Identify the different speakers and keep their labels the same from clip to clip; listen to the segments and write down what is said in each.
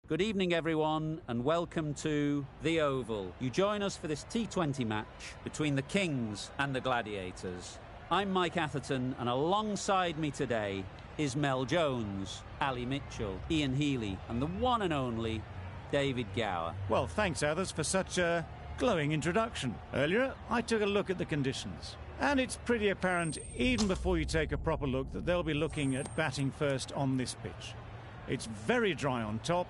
Speaker 1: Good evening, everyone, and welcome to The Oval. You join us for this T20 match between the Kings and the Gladiators. I'm Mike Atherton, and alongside me today is Mel Jones, Ali Mitchell, Ian Healy, and the one and only David Gower.
Speaker 2: Well, thanks, Athers, for such a glowing introduction. Earlier, I took a look at the conditions. And it's pretty apparent, even before you take a proper look, that they'll be looking at batting first on this pitch. It's very dry on top,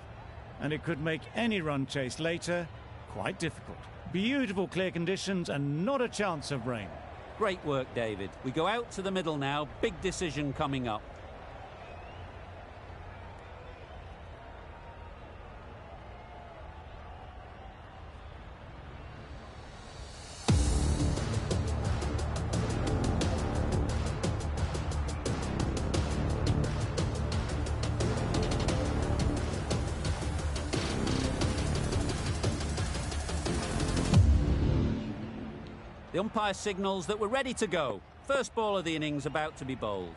Speaker 2: and it could make any run chase later quite difficult. Beautiful clear conditions and not a chance of rain.
Speaker 1: Great work, David. We go out to the middle now. Big decision coming up. The umpire signals that we're ready to go. First ball of the innings about to be bowled.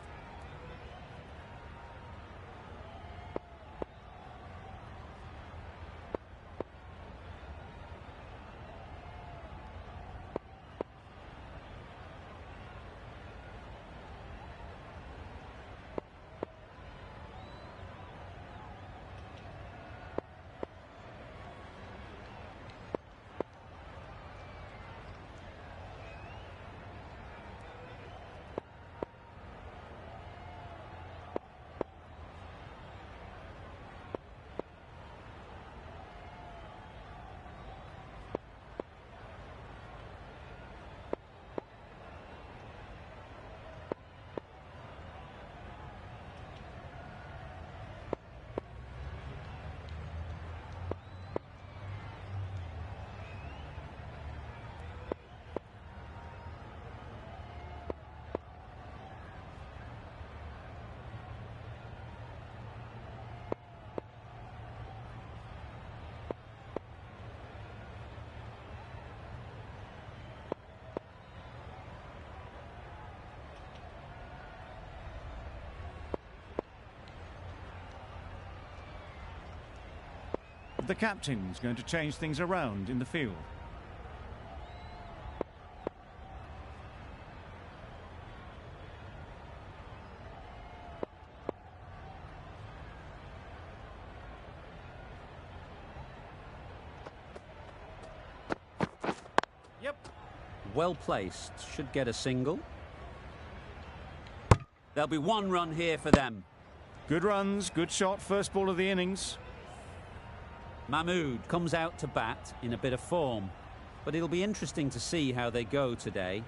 Speaker 2: The captain's going to change things around in the field.
Speaker 1: Yep. Well placed. Should get a single. There'll be one run here for them.
Speaker 2: Good runs, good shot, first ball of the innings.
Speaker 1: Mahmood comes out to bat in a bit of form, but it'll be interesting to see how they go today.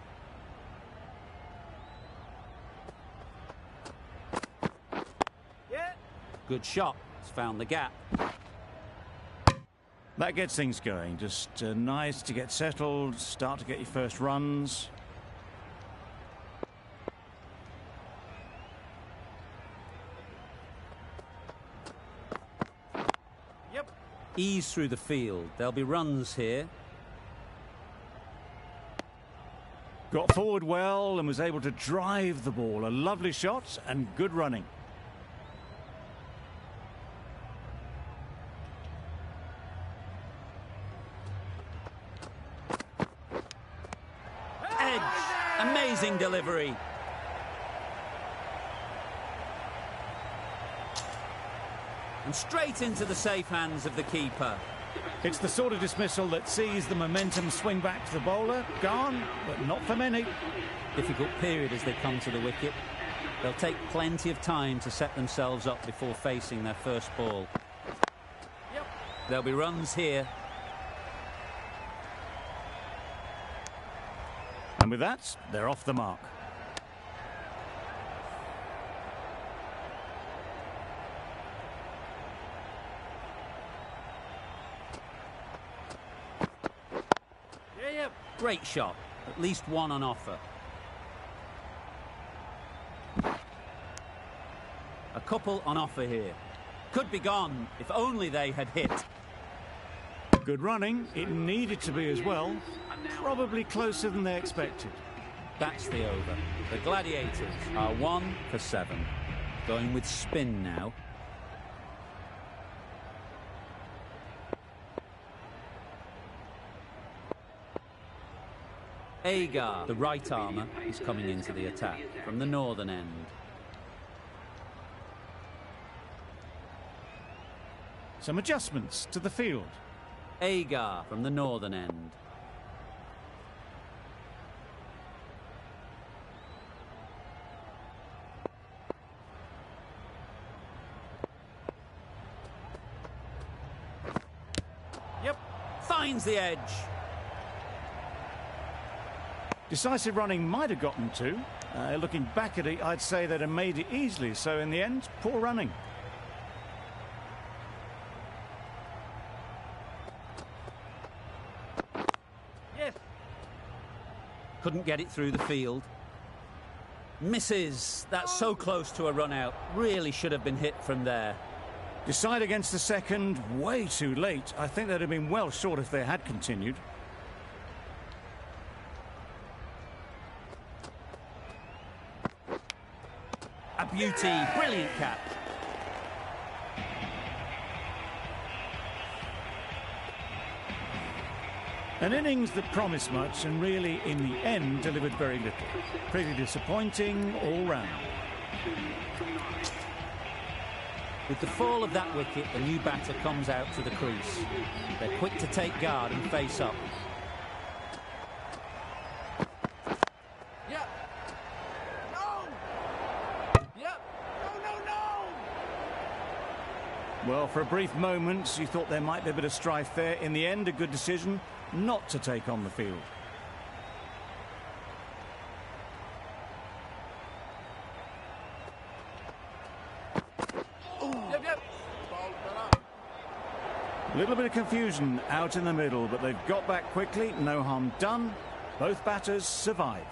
Speaker 1: Yeah. Good shot. It's found the gap.
Speaker 2: That gets things going. Just nice to get settled, start to get your first runs.
Speaker 1: Ease through the field. There'll be runs here.
Speaker 2: Got forward well and was able to drive the ball. A lovely shot and good running.
Speaker 1: Edge. Amazing delivery. And straight into the safe hands of the keeper.
Speaker 2: It's the sort of dismissal that sees the momentum swing back to the bowler. Gone, but not for many.
Speaker 1: Difficult period as they come to the wicket. They'll take plenty of time to set themselves up before facing their first ball. Yep. There'll be runs here.
Speaker 2: And with that, they're off the mark.
Speaker 1: Great shot. At least one on offer. A couple on offer here. Could be gone if only they had hit.
Speaker 2: Good running. It needed to be as well. Probably closer than they expected.
Speaker 1: That's the over. The Gladiators are 1 for 7. Going with spin now. Agar, the right armour, is coming into the attack from the northern end.
Speaker 2: Some adjustments to the field.
Speaker 1: Agar from the northern end.
Speaker 2: Yep.
Speaker 1: Finds the edge.
Speaker 2: Decisive running might have gotten two. Looking back at it, I'd say they'd have made it easily. So in the end, poor running.
Speaker 1: Yes. Couldn't get it through the field. Misses. That's so close to a run out. Really should have been hit from there.
Speaker 2: Decide against the second, way too late. I think they'd have been well short if they had continued.
Speaker 1: A beauty. Brilliant catch.
Speaker 2: An innings that promised much and really, in the end, delivered very little. Pretty disappointing all round.
Speaker 1: With the fall of that wicket, the new batter comes out to the crease. They're quick to take guard and face up.
Speaker 3: Yeah. No. Yeah. No.
Speaker 2: Well, for a brief moment, you thought there might be a bit of strife there. In the end, a good decision not to take on the field.
Speaker 3: Yep.
Speaker 2: A little bit of confusion out in the middle, but they've got back quickly. No harm done. Both batters survive.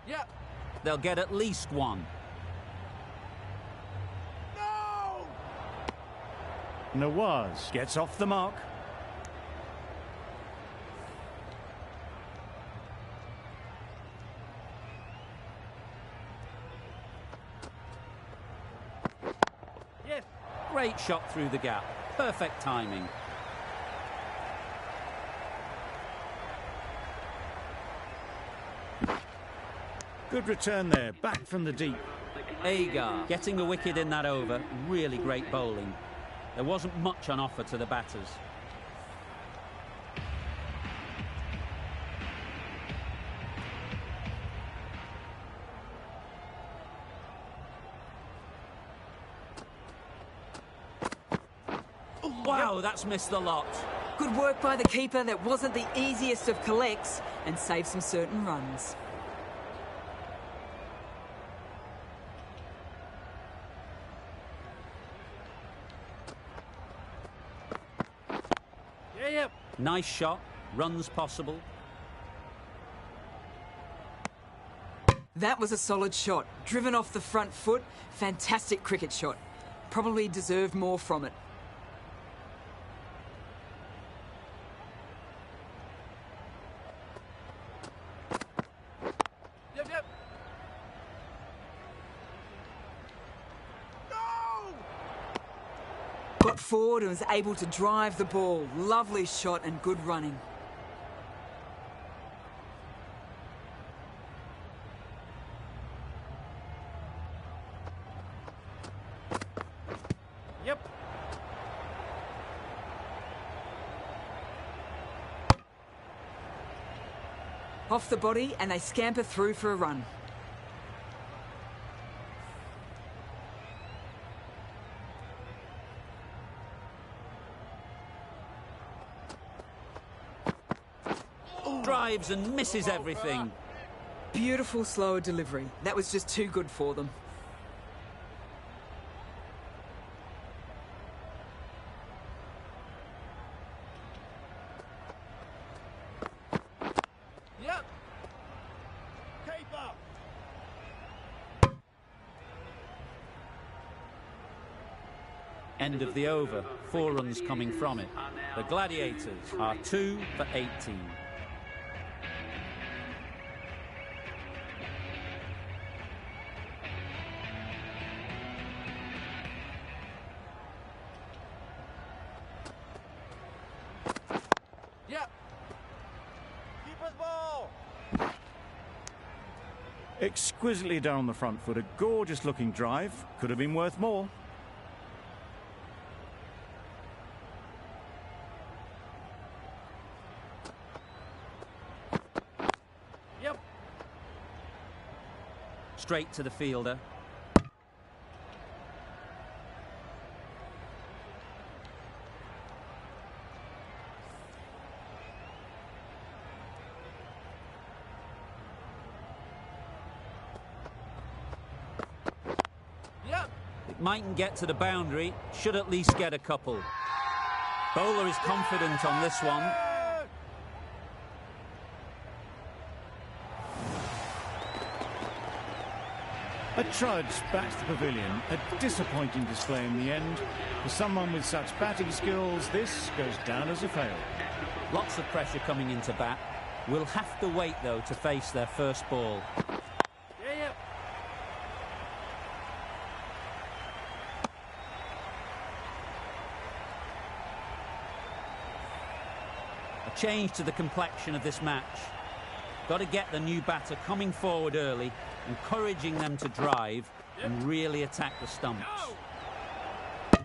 Speaker 3: Yeah.
Speaker 1: They'll get at least one.
Speaker 3: No.
Speaker 2: Nawaz gets off the mark.
Speaker 1: Yes. Great shot through the gap. Perfect timing.
Speaker 2: Good return there, back from the deep.
Speaker 1: Agar getting a wicket in that over. Really great bowling. There wasn't much on offer to the batters. Wow, that's missed the lot.
Speaker 4: Good work by the keeper. That wasn't the easiest of collects and saved some certain runs.
Speaker 3: Yeah.
Speaker 1: Nice shot. Runs possible.
Speaker 4: That was a solid shot. Driven off the front foot. Fantastic cricket shot. Probably deserved more from it.
Speaker 3: Yep. No.
Speaker 4: Got forward and was able to drive the ball. Lovely shot and good running.
Speaker 3: Yep.
Speaker 4: Off the body and they scamper through for a run.
Speaker 1: Drives and misses everything.
Speaker 4: Beautiful slower delivery. That was just too good for them.
Speaker 3: Yep. Keeper.
Speaker 1: End of the over. 4 runs coming from it. The Gladiators are 2 for 18.
Speaker 2: Exquisitely done on the front foot. A gorgeous looking drive. Could have been worth more.
Speaker 3: Yep.
Speaker 1: Straight to the fielder.
Speaker 3: Yep.
Speaker 1: It mightn't get to the boundary, should at least get a couple. Bowler is confident on this one.
Speaker 2: A trudge back to the pavilion. A disappointing display in the end. For someone with such batting skills, this goes down as a fail.
Speaker 1: Lots of pressure coming into bat. Will have to wait, though, to face their first ball.
Speaker 3: Yeah.
Speaker 1: A change to the complexion of this match. Got to get the new batter coming forward early, encouraging them to drive and really attack the stumps.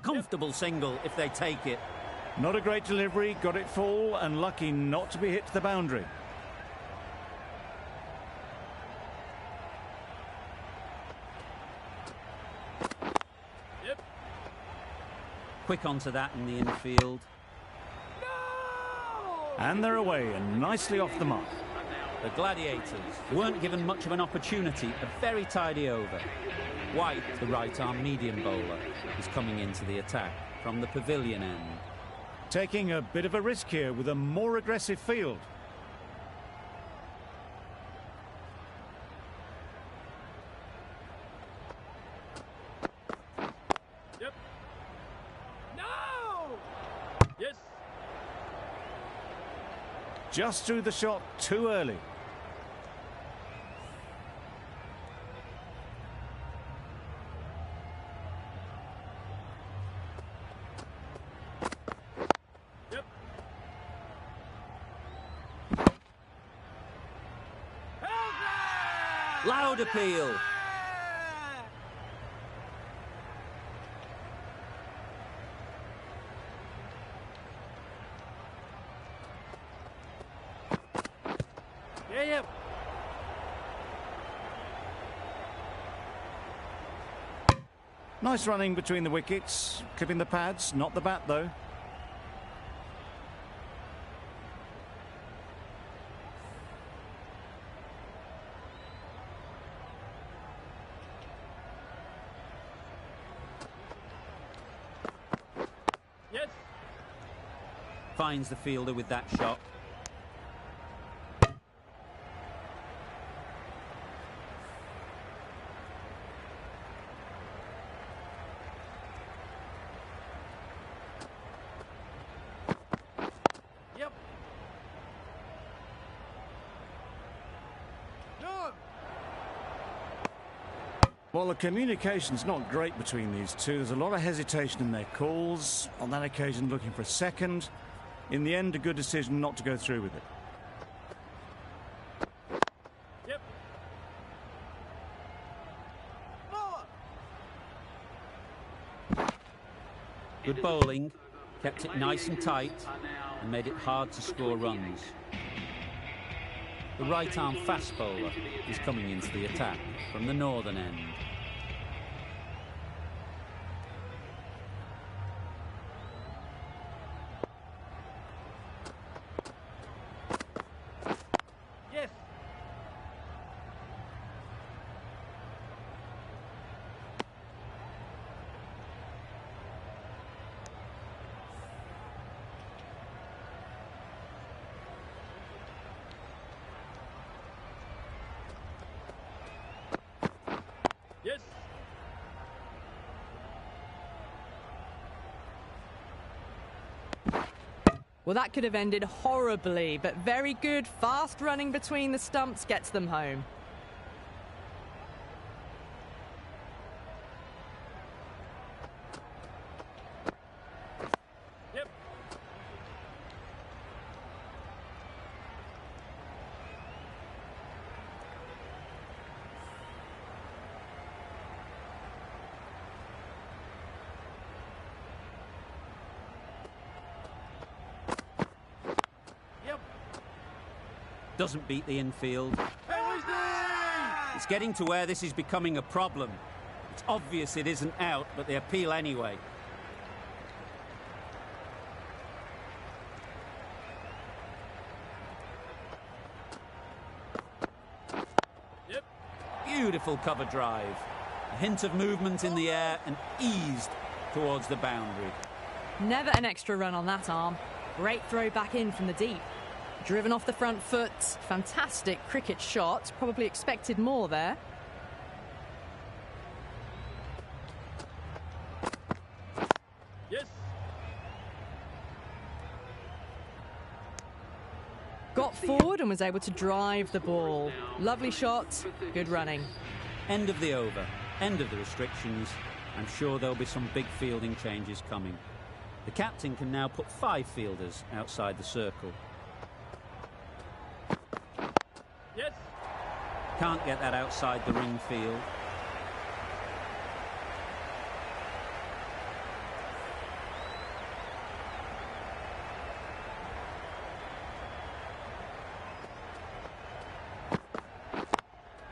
Speaker 1: Comfortable single if they take it.
Speaker 2: Not a great delivery, got it full and lucky not to be hit to the boundary.
Speaker 3: Yep.
Speaker 1: Quick onto that in the infield.
Speaker 3: No!
Speaker 2: And they're away and nicely off the mark.
Speaker 1: The Gladiators weren't given much of an opportunity, a very tidy over. White, the right-arm medium bowler, is coming into the attack from the pavilion end.
Speaker 2: Taking a bit of a risk here with a more aggressive field.
Speaker 3: Yep. No! Yes.
Speaker 2: Just threw the shot too early.
Speaker 3: Yep.
Speaker 1: Loud appeal.
Speaker 3: Yeah.
Speaker 2: Nice running between the wickets. Clipping the pads, not the bat though.
Speaker 3: Yes.
Speaker 1: Finds the fielder with that shot.
Speaker 3: Yep. No.
Speaker 2: Well, the communication's not great between these two. There's a lot of hesitation in their calls. On that occasion, looking for a second. In the end, a good decision not to go through with it.
Speaker 3: Yep. More.
Speaker 1: Good bowling, kept it nice and tight and made it hard to score runs. The right-arm fast bowler is coming into the attack from the northern end.
Speaker 3: Yes. Yes.
Speaker 5: Well, that could have ended horribly, but very good, fast running between the stumps gets them home.
Speaker 3: Yep.
Speaker 1: doesn't beat the infield. It's getting to where this is becoming a problem. It's obvious it isn't out, but they appeal anyway.
Speaker 3: Yep.
Speaker 1: Beautiful cover drive. A hint of movement in the air and eased towards the boundary.
Speaker 5: Never an extra run on that arm. Great throw back in from the deep. Driven off the front foot. Fantastic cricket shot. Probably expected more there.
Speaker 3: Yes.
Speaker 5: Got forward and was able to drive the ball. Lovely shot. Good running.
Speaker 1: End of the over. End of the restrictions. I'm sure there'll be some big fielding changes coming. The captain can now put 5 fielders outside the circle.
Speaker 3: Yes.
Speaker 1: Can't get that outside the ring field.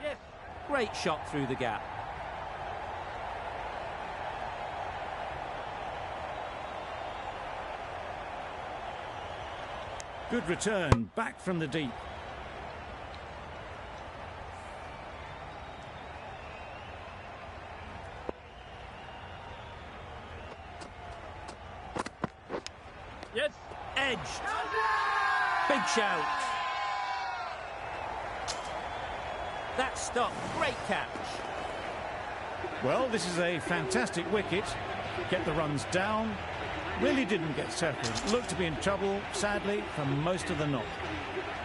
Speaker 3: Yes.
Speaker 1: Great shot through the gap.
Speaker 2: Good return, back from the deep.
Speaker 3: Yes.
Speaker 1: Edged. Big shout. That stop. Great catch.
Speaker 2: Well, this is a fantastic wicket. Get the runs down. Really didn't get settled. Looked to be in trouble, sadly, for most of the knock.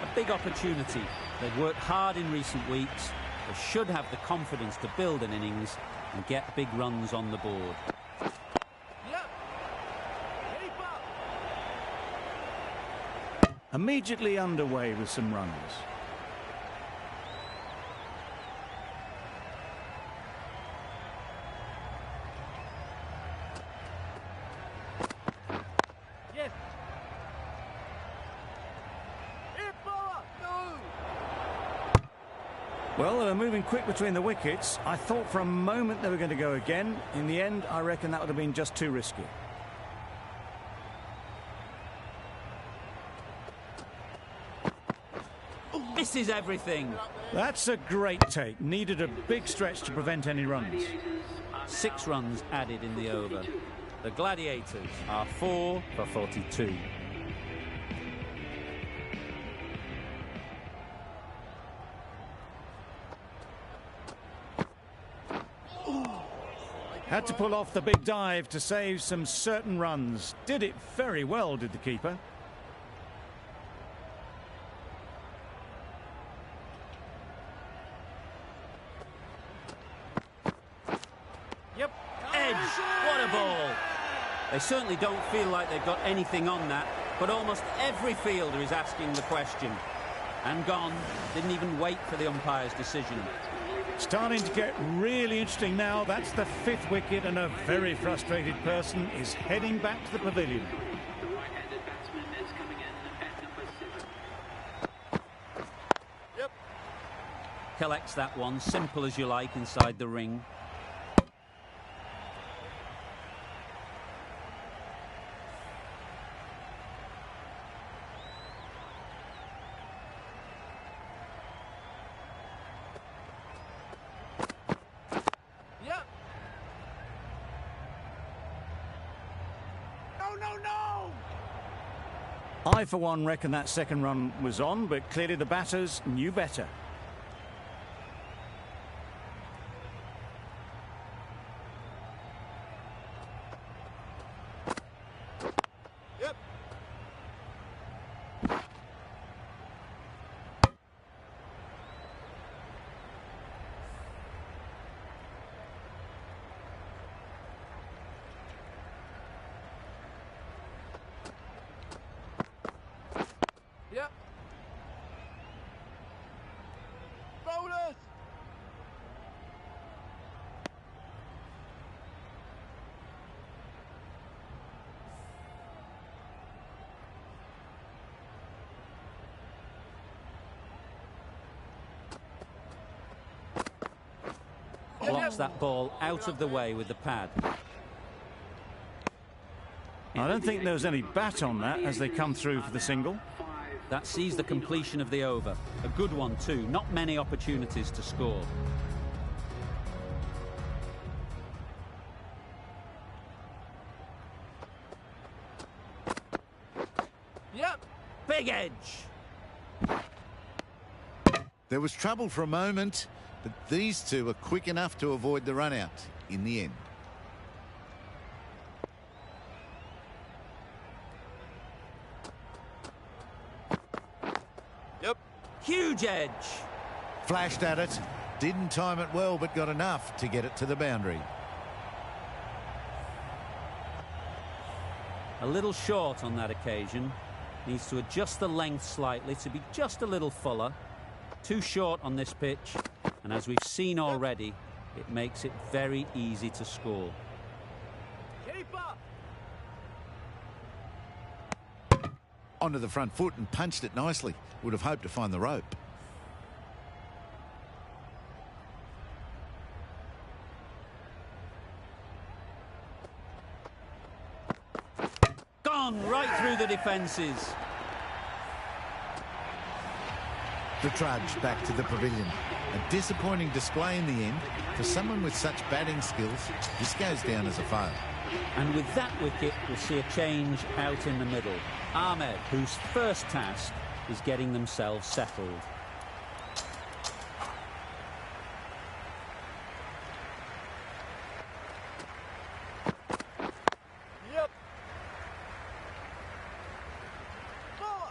Speaker 1: A big opportunity. They've worked hard in recent weeks. They should have the confidence to build an innings and get big runs on the board.
Speaker 3: Yep. Keep up.
Speaker 2: Immediately underway with some runs.
Speaker 3: Yes. Hit ball. No.
Speaker 2: Well, they were moving quick between the wickets. I thought for a moment they were going to go again. In the end, I reckon that would have been just too risky.
Speaker 1: Misses everything.
Speaker 2: That's a great take. Needed a big stretch to prevent any runs.
Speaker 1: 6 runs added in the over. The Gladiators are 4 for 42.
Speaker 2: Had to pull off the big dive to save some certain runs. Did it very well, did the keeper.
Speaker 3: Yep.
Speaker 1: Edge. What a ball. They certainly don't feel like they've got anything on that, but almost every fielder is asking the question. And gone. Didn't even wait for the umpire's decision.
Speaker 2: Starting to get really interesting now. That's the 5th wicket, and a very frustrated person is heading back to the pavilion.
Speaker 3: Yep.
Speaker 1: Collects that one, simple as you like, inside the ring.
Speaker 3: Yep. No, no, no.
Speaker 2: I, for one, reckon that second run was on, but clearly the batters knew better.
Speaker 3: Yep. Yep.
Speaker 1: blocks that ball out of the way with the pad.
Speaker 2: I don't think there was any bat on that as they come through for the single.
Speaker 1: That sees the completion of the over. A good one too, not many opportunities to score.
Speaker 3: Yep.
Speaker 1: Big edge!
Speaker 6: There was trouble for a moment, but these two were quick enough to avoid the run out in the end.
Speaker 3: Yep.
Speaker 1: Huge edge!
Speaker 6: Flashed at it, didn't time it well, but got enough to get it to the boundary.
Speaker 1: A little short on that occasion. Needs to adjust the length slightly to be just a little fuller. Too short on this pitch, and as we've seen already, it makes it very easy to score.
Speaker 3: Keeper.
Speaker 6: Onto the front foot and punched it nicely. Would have hoped to find the rope.
Speaker 1: Gone right through the defences.
Speaker 6: The trudge back to the pavilion. A disappointing display in the end. For someone with such batting skills, this goes down as a fail.
Speaker 1: And with that wicket, we'll see a change out in the middle. Ahmed, whose first task is getting themselves settled.
Speaker 3: Yep. Four.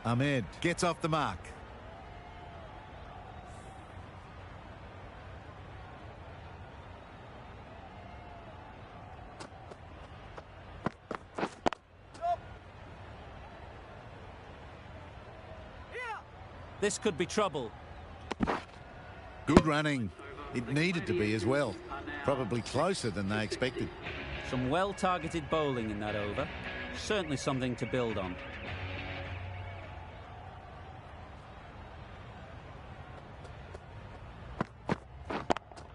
Speaker 6: Ahmed gets off the mark.
Speaker 1: This could be trouble.
Speaker 6: Good running. It needed to be as well. Probably closer than they expected.
Speaker 1: Some well-targeted bowling in that over. Certainly something to build on.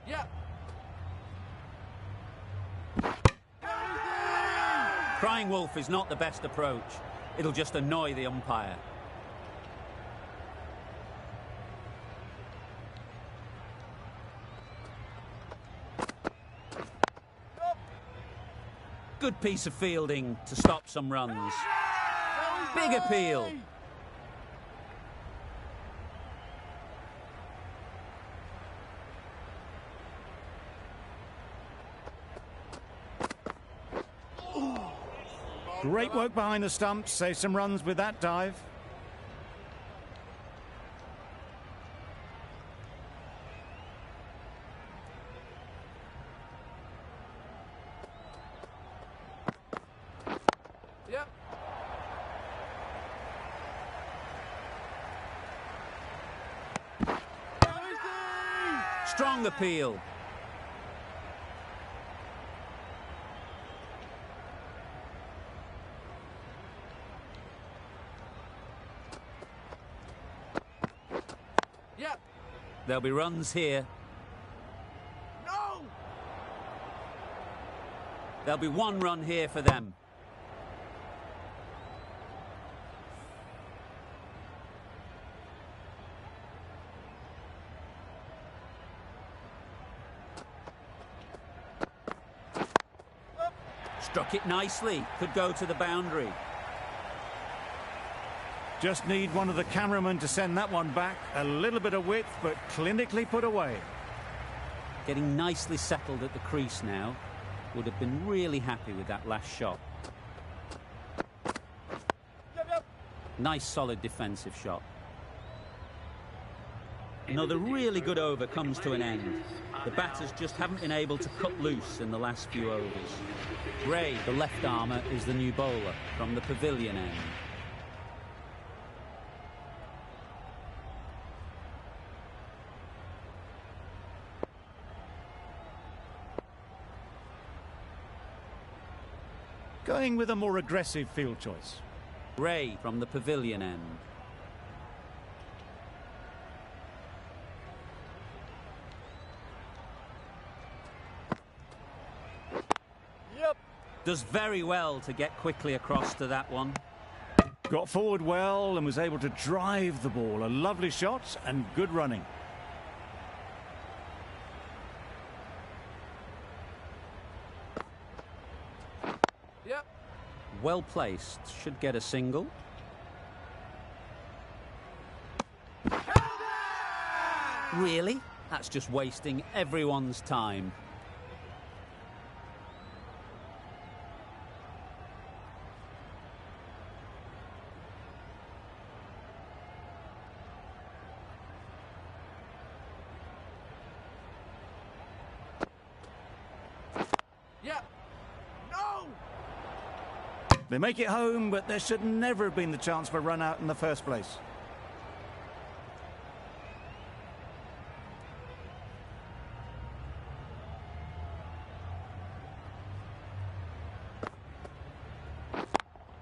Speaker 3: Yep.
Speaker 1: Crying wolf is not the best approach. It'll just annoy the umpire. Good piece of fielding to stop some runs. Big appeal.
Speaker 2: Great work behind the stumps. Save some runs with that dive.
Speaker 3: Yep.
Speaker 1: Strong appeal.
Speaker 3: Yep.
Speaker 1: There'll be runs here.
Speaker 3: No.
Speaker 1: There'll be one run here for them. Struck it nicely. Could go to the boundary.
Speaker 2: Just need one of the cameramen to send that one back. A little bit of width, but clinically put away.
Speaker 1: Getting nicely settled at the crease now. Would have been really happy with that last shot.
Speaker 3: Yep.
Speaker 1: Nice solid defensive shot. Another really good over comes to an end. The batters just haven't been able to cut loose in the last few overs. Gray, the left armour, is the new bowler from the pavilion end.
Speaker 2: Going with a more aggressive field choice.
Speaker 1: Gray from the pavilion end. Does very well to get quickly across to that one.
Speaker 2: Got forward well and was able to drive the ball. A lovely shot and good running.
Speaker 3: Yep.
Speaker 1: Well placed. Should get a single. Really? That's just wasting everyone's time.
Speaker 3: Yep. No!
Speaker 2: They make it home, but there should never have been the chance for a run out in the first place.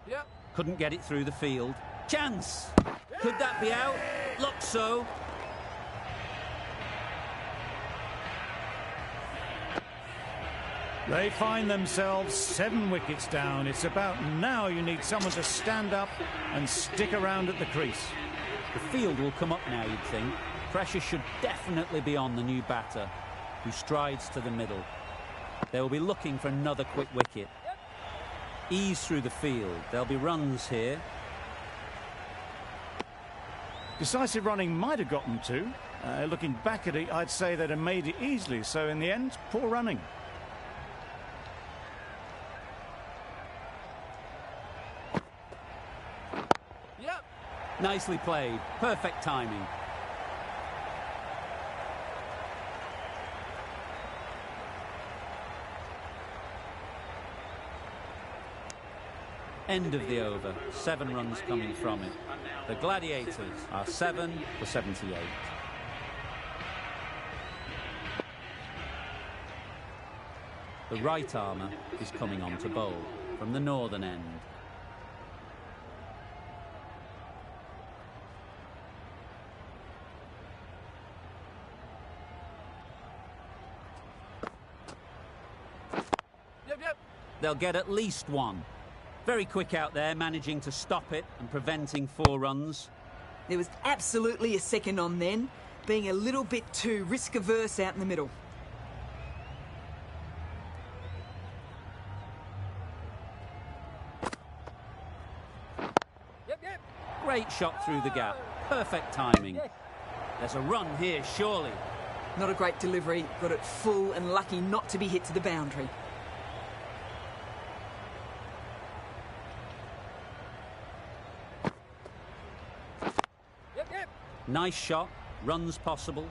Speaker 3: Yep.
Speaker 1: Couldn't get it through the field. Chance! Could that be out? Looks so.
Speaker 2: They find themselves 7 wickets down. It's about now you need someone to stand up and stick around at the crease.
Speaker 1: The field will come up now, you'd think. Pressure should definitely be on the new batter, who strides to the middle. They will be looking for another quick wicket. Ease through the field. There'll be runs here.
Speaker 2: Decisive running might have gotten 2. Looking back at it, I'd say they'd have made it easily. So in the end, poor running.
Speaker 3: Yep.
Speaker 1: Nicely played. Perfect timing. End of the over. 7 runs coming from it. The Gladiators are 7 for 78. The right armour is coming on to bowl from the northern end.
Speaker 3: Yep.
Speaker 1: They'll get at least 1. Very quick out there, managing to stop it and preventing 4 runs.
Speaker 4: There was absolutely a second on then, being a little bit too risk-averse out in the middle.
Speaker 3: Yep.
Speaker 1: Great shot through the gap. Perfect timing. There's a run here, surely.
Speaker 4: Not a great delivery, got it full and lucky not to be hit to the boundary.
Speaker 3: Yep.
Speaker 1: Nice shot. Runs possible.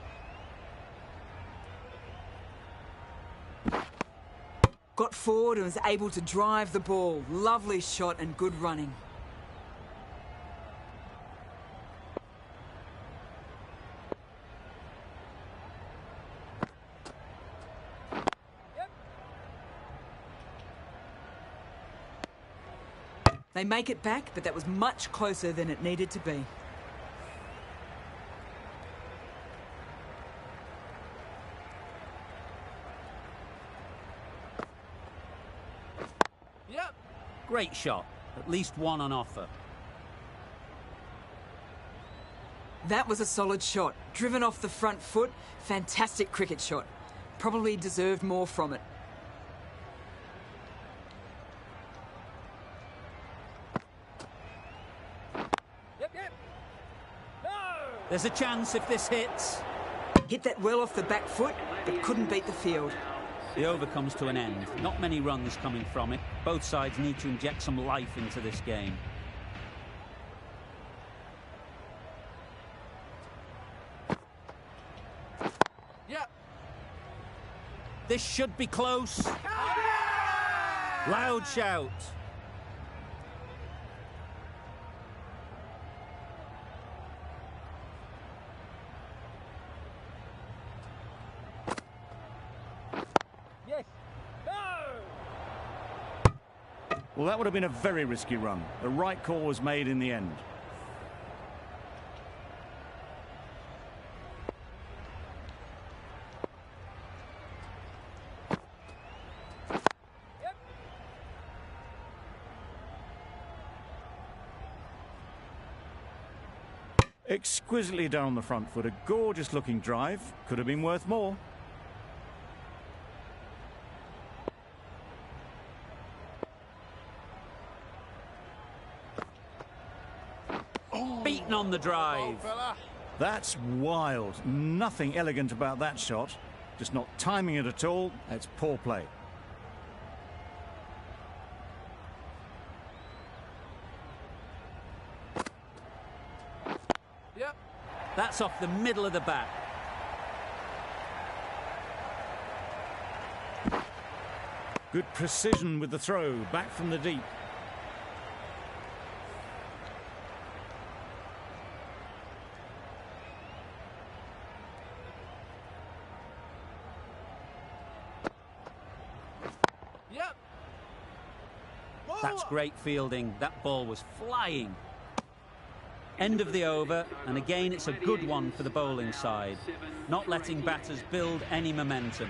Speaker 4: Got forward and was able to drive the ball. Lovely shot and good running. They make it back, but that was much closer than it needed to be.
Speaker 3: Yep.
Speaker 1: Great shot. At least 1 on offer.
Speaker 4: That was a solid shot. Driven off the front foot. Fantastic cricket shot. Probably deserved more from it.
Speaker 3: Yep. No!
Speaker 1: There's a chance if this hits.
Speaker 4: Hit that well off the back foot, but couldn't beat the field.
Speaker 1: The over comes to an end. Not many runs coming from it. Both sides need to inject some life into this game.
Speaker 3: Yep.
Speaker 1: This should be close. Loud shout.
Speaker 3: Yes. No!
Speaker 2: Well, that would have been a very risky run. The right call was made in the end. Exquisitely done on the front foot. A gorgeous looking drive. Could have been worth more.
Speaker 1: Beaten on the drive.
Speaker 2: That's wild. Nothing elegant about that shot. Just not timing it at all. It's poor play.
Speaker 3: Yep.
Speaker 1: That's off the middle of the bat.
Speaker 2: Good precision with the throw. Back from the deep.
Speaker 3: Yep.
Speaker 1: That's great fielding. That ball was flying. End of the over, and again it's a good one for the bowling side, not letting batters build any momentum.